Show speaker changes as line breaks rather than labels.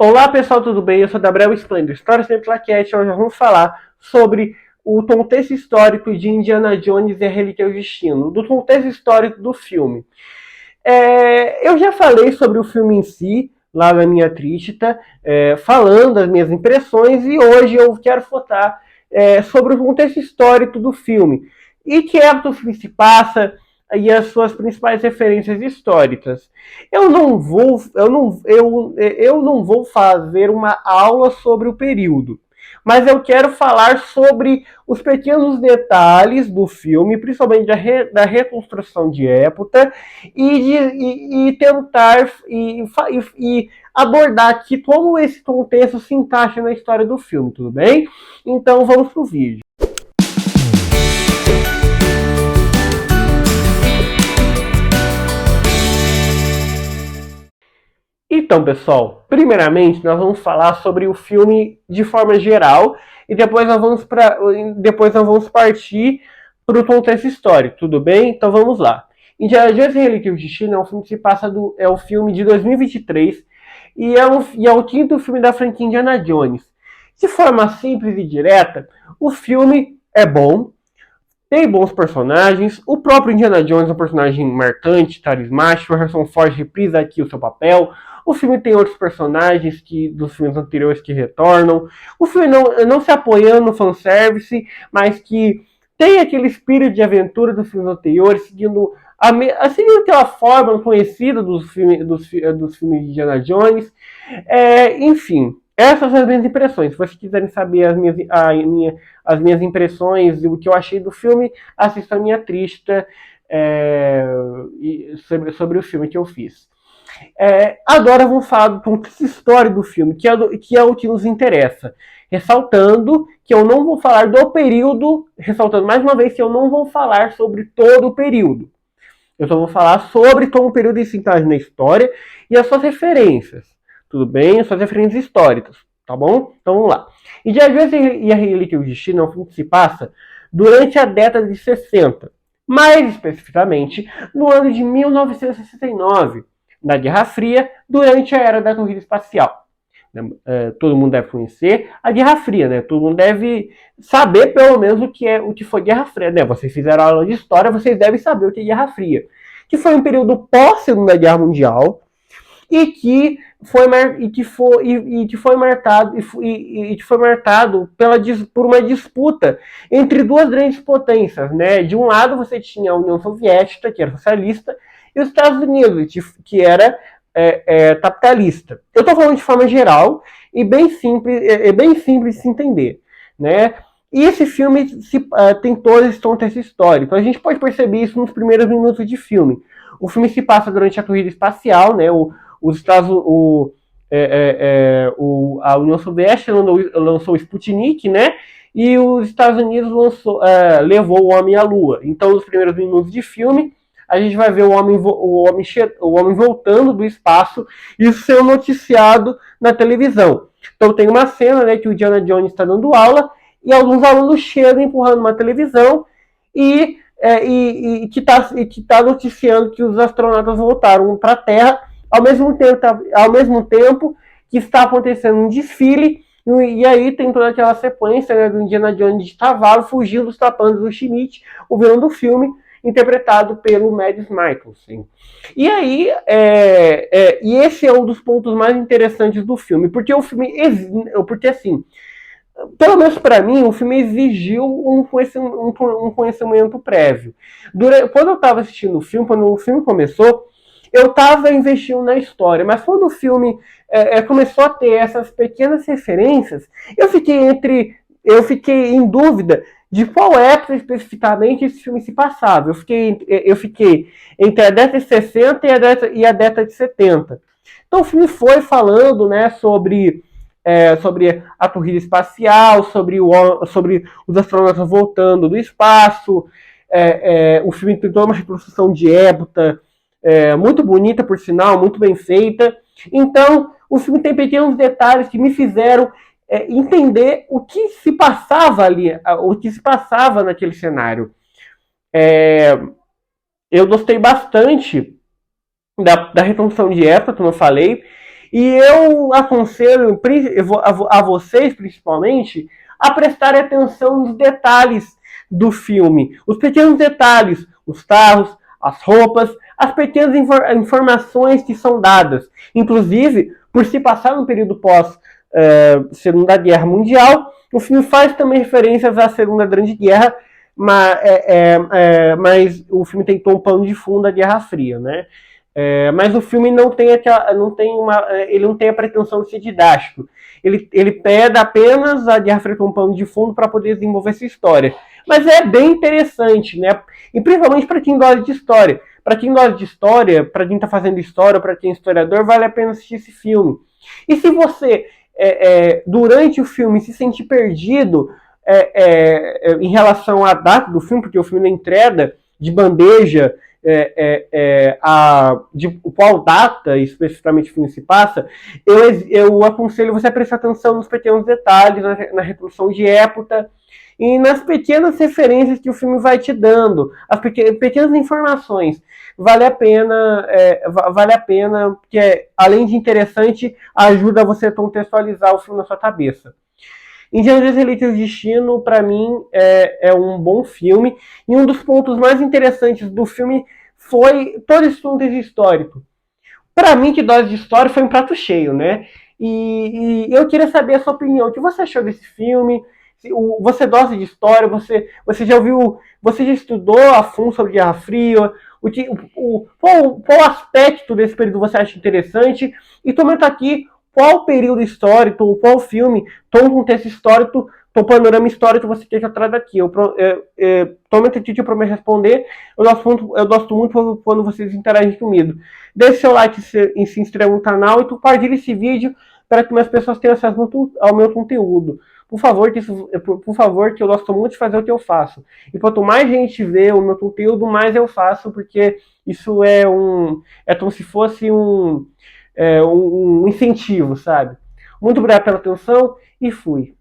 Olá pessoal, tudo bem? Eu sou Gabriel Esplêndido, História Sempre Claquete. Hoje nós vamos falar sobre o contexto histórico de Indiana Jones e a Relíquia do Destino, do contexto histórico do filme. Eu já falei sobre o filme em si, lá na minha trístita, falando das minhas impressões, e hoje eu quero focar sobre o contexto histórico do filme. E que época o filme se passa, e as suas principais referências históricas. Eu não vou fazer uma aula sobre o período, mas eu quero falar sobre os pequenos detalhes do filme, principalmente da reconstrução de época, e tentar abordar aqui como esse contexto se encaixa na história do filme, tudo bem? Então vamos pro vídeo. Então, pessoal, primeiramente nós vamos falar sobre o filme de forma geral e depois nós vamos partir para o contexto histórico, tudo bem? Então vamos lá. Indiana Jones e Relíquia do Destino é um filme que se passa é o filme de 2023 e é o quinto filme da franquia Indiana Jones. De forma simples e direta, o filme é bom, tem bons personagens, o próprio Indiana Jones é um personagem marcante, carismático, o Harrison Ford reprisa aqui o seu papel. O filme tem outros personagens dos filmes anteriores que retornam. O filme não se apoiando no fanservice, mas que tem aquele espírito de aventura dos filmes anteriores, seguindo aquela forma conhecida dos filmes de Indiana Jones. Enfim, essas são as minhas impressões. Se vocês quiserem saber as minhas impressões e o que eu achei do filme, assista a minha trístita sobre o filme que eu fiz. Agora vamos falar do contexto histórico do filme, que é o que nos interessa. Ressaltando que eu não vou falar do período, ressaltando mais uma vez que eu não vou falar sobre todo o período. Eu só vou falar sobre como o período se encaixa na história e as suas referências. Tudo bem? As suas referências históricas. Tá bom? Então vamos lá. Indiana Jones e a Relíquia do Destino é um filme que se passa durante a década de 60. Mais especificamente, no ano de 1969. Na Guerra Fria, durante a era da corrida espacial. Todo mundo deve conhecer a Guerra Fria, né? Todo mundo deve saber pelo menos o que foi Guerra Fria, né? Vocês fizeram aula de história, vocês devem saber o que é Guerra Fria, que foi um período pós-Segunda Guerra Mundial e que foi marcado por uma disputa entre duas grandes potências, né? De um lado você tinha a União Soviética, que era socialista, e os Estados Unidos, que era capitalista. Eu estou falando de forma geral e bem simples de se entender, né? E esse filme tem todo esse contexto histórico. A gente pode perceber isso nos primeiros minutos de filme. O filme se passa durante a corrida espacial, né? A União Soviética lançou o Sputnik, né? E os Estados Unidos levou o homem à Lua. Então, nos primeiros minutos de filme, a gente vai ver o homem voltando do espaço, isso sendo noticiado na televisão. Então tem uma cena, né, que o Indiana Jones está dando aula e alguns alunos chegam empurrando uma televisão que está noticiando que os astronautas voltaram para a Terra ao mesmo tempo que está acontecendo um desfile. E aí tem toda aquela sequência, né, do Indiana Jones de cavalo fugindo dos tapandos do Schmidt, o vilão do filme, interpretado pelo Mads Mikkelsen. E aí, e esse é um dos pontos mais interessantes do filme, porque assim, pelo menos para mim, o filme exigiu um conhecimento prévio. Quando eu estava assistindo o filme, quando o filme começou, eu estava investindo na história, mas quando o filme começou a ter essas pequenas referências, eu fiquei em dúvida de qual época especificamente esse filme se passava. Eu fiquei entre a década de 60 e a década de 70. Então o filme foi falando, né, sobre a corrida espacial, sobre os astronautas voltando do espaço. O filme tem toda uma reconstrução de época muito bonita, por sinal, muito bem feita. Então o filme tem pequenos detalhes que me fizeram entender o que se passava ali, o que se passava naquele cenário. Eu gostei bastante da reconstrução de época, como eu falei, E eu aconselho a vocês, principalmente, a prestarem atenção nos detalhes do filme. Os pequenos detalhes, os carros, as roupas, as pequenas informações que são dadas. Inclusive, por se passar no período pós Segunda Guerra Mundial, o filme faz também referências à Segunda Grande Guerra, mas o filme tentou um pano de fundo da Guerra Fria, né? Mas o filme ele não tem a pretensão de ser didático. Ele pega apenas a Guerra Fria como pano de fundo para poder desenvolver essa história. Mas é bem interessante, né? E principalmente para quem gosta de história. Para quem gosta de história, para quem está fazendo história, para quem é historiador, vale a pena assistir esse filme. E se você, durante o filme, se sentir perdido em relação à data do filme, porque o filme não entrega de bandeja qual data especificamente o filme se passa, eu aconselho você a prestar atenção nos pequenos detalhes, na reprodução de época e nas pequenas referências que o filme vai te dando, as pequenas informações. Vale a pena, porque além de interessante, ajuda você a contextualizar o filme na sua cabeça. Indiana Jones Relíquias do Destino, para mim, é um bom filme. E um dos pontos mais interessantes do filme foi todo esse contexto histórico. Para mim, que Dose de História foi um prato cheio, né? E eu queria saber a sua opinião. O que você achou desse filme? Você gosta de história? Você já ouviu? Você já estudou a fundo sobre Guerra Fria? Qual aspecto desse período você acha interessante? E comenta aqui qual período histórico, qual filme, qual contexto histórico, qual panorama histórico você quer que eu traga aqui. Tome um tempinho para me responder. Eu gosto muito quando vocês interagem comigo. Deixe seu like e se inscreva no canal e compartilhe esse vídeo para que mais pessoas tenham acesso ao meu conteúdo. Por favor, que eu gosto muito de fazer o que eu faço. E quanto mais gente vê o meu conteúdo, mais eu faço, porque isso é como se fosse um incentivo, sabe? Muito obrigado pela atenção e fui.